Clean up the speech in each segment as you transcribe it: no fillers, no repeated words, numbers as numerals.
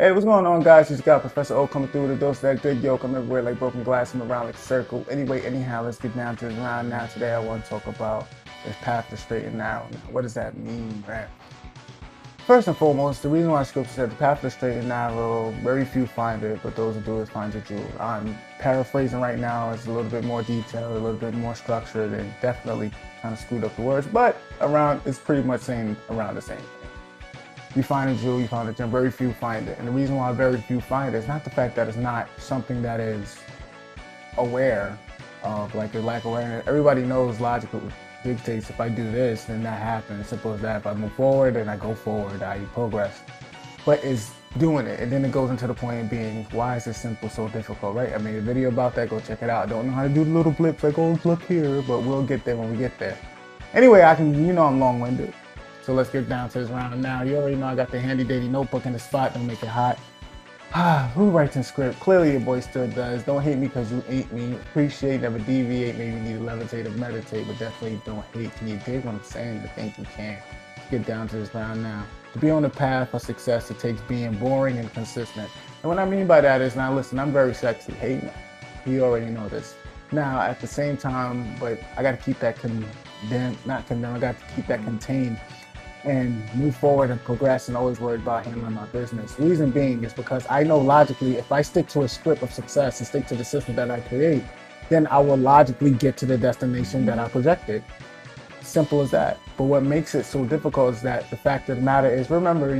Hey, what's going on, guys? Just got Professor O coming through with a dose of that good yolk. I'm everywhere like broken glass. I'm around like a circle. Anyway, anyhow, let's get down to the round now. Today, I want to talk about this path to straight and narrow. Now, what does that mean, right? First and foremost, the reason why Scripture said the path to straight and narrow, very few find it, but those who do it find the jewel. I'm paraphrasing right now. It's a little bit more detailed, a little bit more structured, and definitely kind of screwed up the words, but around, it's pretty much saying around the same thing. You find a jewel, you find a gem, very few find it. And the reason why very few find it is not the fact that it's not something that is aware of, like a lack of awareness. Everybody knows logical dictates if I do this, then that happens. Simple as that. If I move forward, then I go forward, I progress. But it's doing it. And then it goes into the point of being, why is this simple so difficult, right? I made a video about that, go check it out. I don't know how to do the little blips like, oh, look here, but we'll get there when we get there. Anyway, I'm long-winded. So let's get down to this round now. You already know I got the handy dandy notebook in the spot. Don't make it hot. Who writes in script? Clearly your boy still does. Don't hate me because you ain't me. Appreciate, never deviate. Maybe need to levitate or meditate, but definitely don't hate. Can you dig what I'm saying? To think you can. Let's get down to this round now. To be on the path of success, it takes being boring and consistent. And what I mean by that is, now listen, I'm very sexy. Hey man, you already know this. Now at the same time, but I got to keep that I got to keep that contained and move forward and progress and always worried about handling my business. Reason being is because I know logically if I stick to a script of success and stick to the system that I create, then I will logically get to the destination that I projected. Simple as that. But what makes it so difficult is that the fact of the matter is, remember,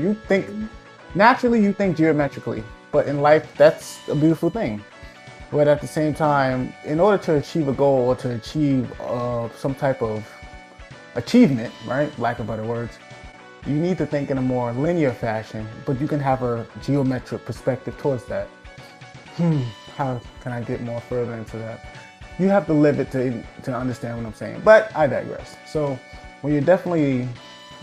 naturally you think geometrically, but in life that's a beautiful thing. But at the same time, in order to achieve a goal or to achieve some type of achievement, right, lack of better words, you need to think in a more linear fashion, but you can have a geometric perspective towards that. How can I get more further into that? You have to live it to understand what I'm saying, but I digress. So when you're definitely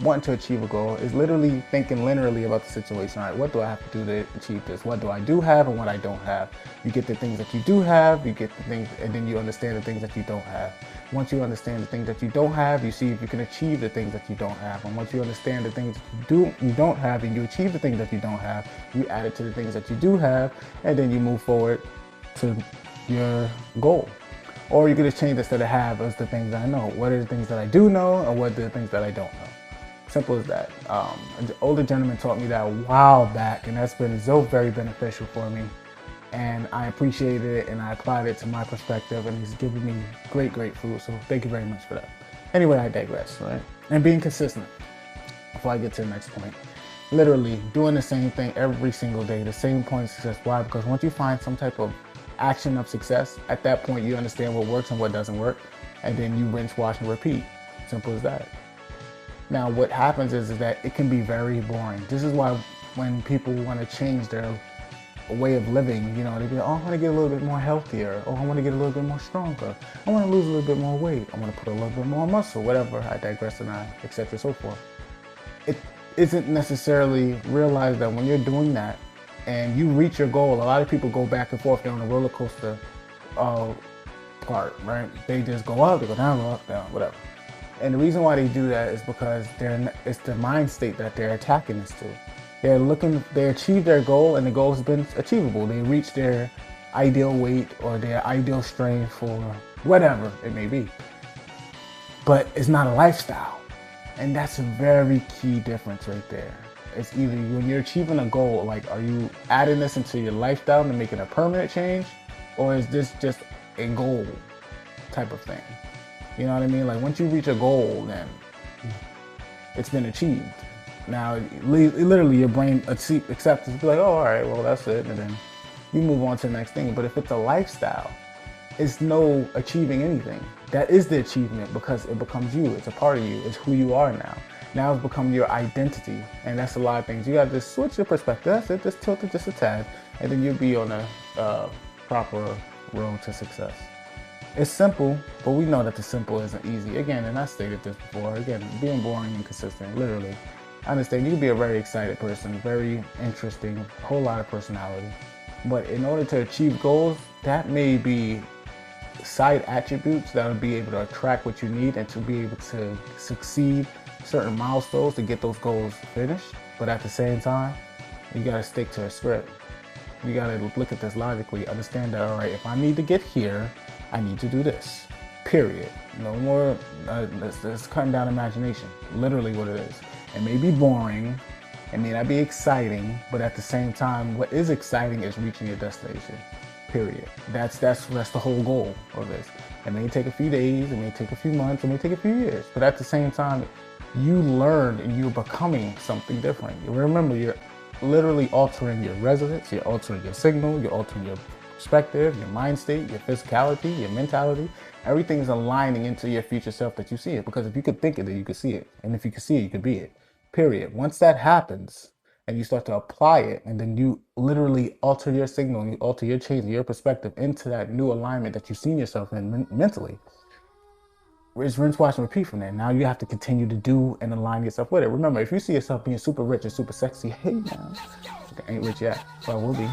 wanting to achieve a goal, is literally thinking linearly about the situation. All right, what do I have to do to achieve this? What do I do have and what I don't have? You get the things that you do have, you get the things, and then you understand the things that you don't have. Once you understand the things that you don't have, you see if you can achieve the things that you don't have. And once you understand the things that you don't have, and you achieve the things that you don't have, you add it to the things that you do have, and then you move forward to your goal. Or you can just change instead of have as the things I know. What are the things that I do know, and what are the things that I don't know? Simple as that. An older gentleman taught me that a while back, and that's been so very beneficial for me. And I appreciated it, and I applied it to my perspective, and he's given me great fruit. So thank you very much for that. Anyway, I digress, right? And being consistent. Before I get to the next point, literally doing the same thing every single day, the same point of success. Why? Because once you find some type of action of success, at that point you understand what works and what doesn't work, and then you rinse, wash, and repeat. Simple as that. Now, what happens is that it can be very boring. This is why when people want to change their way of living, you know, they be like, oh, I want to get a little bit more healthier. Oh, I want to get a little bit more stronger. I want to lose a little bit more weight. I want to put a little bit more muscle, whatever. I digress and etc. so forth. It isn't necessarily realized that when you're doing that and you reach your goal, a lot of people go back and forth down the roller coaster part, right? They just go up, they go down, whatever. And the reason why they do that is because it's the mind state that they're attacking this to. They achieve their goal, and the goal has been achievable. They reach their ideal weight or their ideal strength for whatever it may be. But it's not a lifestyle. And that's a very key difference right there. It's either when you're achieving a goal, like, are you adding this into your lifestyle to make it a permanent change? Or is this just a goal type of thing? You know what I mean? Like, once you reach a goal, then it's been achieved. Now, literally, your brain accepts it. Be like, oh, all right, well, that's it. And then you move on to the next thing. But if it's a lifestyle, it's no achieving anything. That is the achievement because it becomes you. It's a part of you. It's who you are now. Now it's become your identity. And that's a lot of things. You got to just switch your perspective. That's it. Just tilt it just a tad. And then you'll be on a proper road to success. It's simple, but we know that the simple isn't easy. Again, and I stated this before, again, being boring and consistent, literally. I understand you can be a very excited person, very interesting, a whole lot of personality. But in order to achieve goals, that may be side attributes that will be able to attract what you need and to be able to succeed certain milestones to get those goals finished. But at the same time, You gotta stick to a script. You gotta look at this logically, understand that, all right, if I need to get here, I need to do this, period. No more, let's cutting down imagination, literally what it is. It may be boring, it may not be exciting, but at the same time, what is exciting is reaching your destination, period. That's the whole goal of this. It may take a few days, it may take a few months, it may take a few years, but at the same time, you learn and you're becoming something different. You remember, you're literally altering your resonance, you're altering your signal, you're altering your perspective, your mind state, your physicality, your mentality. Everything is aligning into your future self that you see it. Because if you could think it, then you could see it. And if you could see it, you could be it. Period. Once that happens and you start to apply it, and then you literally alter your signal, and you alter your change, your perspective into that new alignment that you've seen yourself in mentally, it's rinse, wash, and repeat from there. Now you have to continue to do and align yourself with it. Remember, if you see yourself being super rich and super sexy, hey man, I ain't rich yet, but I will be.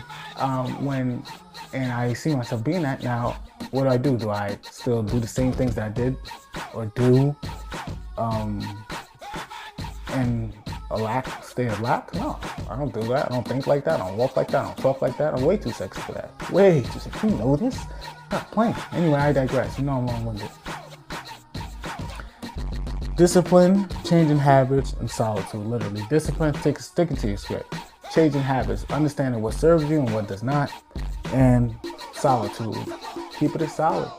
And I see myself being that, now what do? Do I still do the same things that I did or do? And stay a lack? No, I don't do that. I don't think like that. I don't walk like that. I don't talk like that. I'm way too sexy for that. Way too sexy. You know this? Stop playing. Anyway, I digress. You know I'm long-winded. Discipline, changing habits, and solitude. Literally, discipline, sticking to your script. Changing habits, understanding what serves you and what does not. And solitude, keep it solid.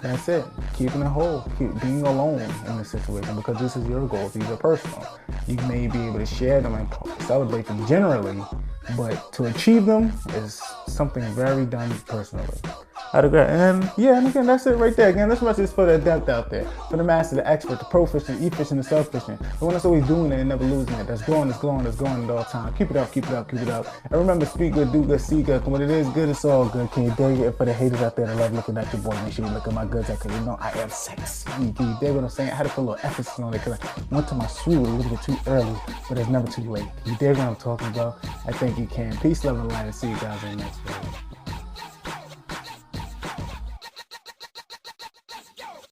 That's it. Keeping it whole. Keep being alone in this situation, because this is your goals. These are personal. You may be able to share them and celebrate them generally, but to achieve them is something very done personally. I'd agree. And yeah, and again, that's it right there. Again, this message is for the adept out there, for the master, the expert, the proficient, efficient, the self-efficient, the one that's always doing it and never losing it, that's growing, that's glowing, that's going at all times. Keep it up, keep it up, keep it up. And remember, speak good, do good, see good. When it is good, it's all good. Can you dig it? For the haters out there that love looking at your boy, make sure you look at my goods, because you know I am sexy. You dig what I'm saying? I had to put a little emphasis on it because I went to my swoop a little bit too early, but it's never too late. You dig what I'm talking about? I think you can. Peace, love, and light, and see you guys in the next video.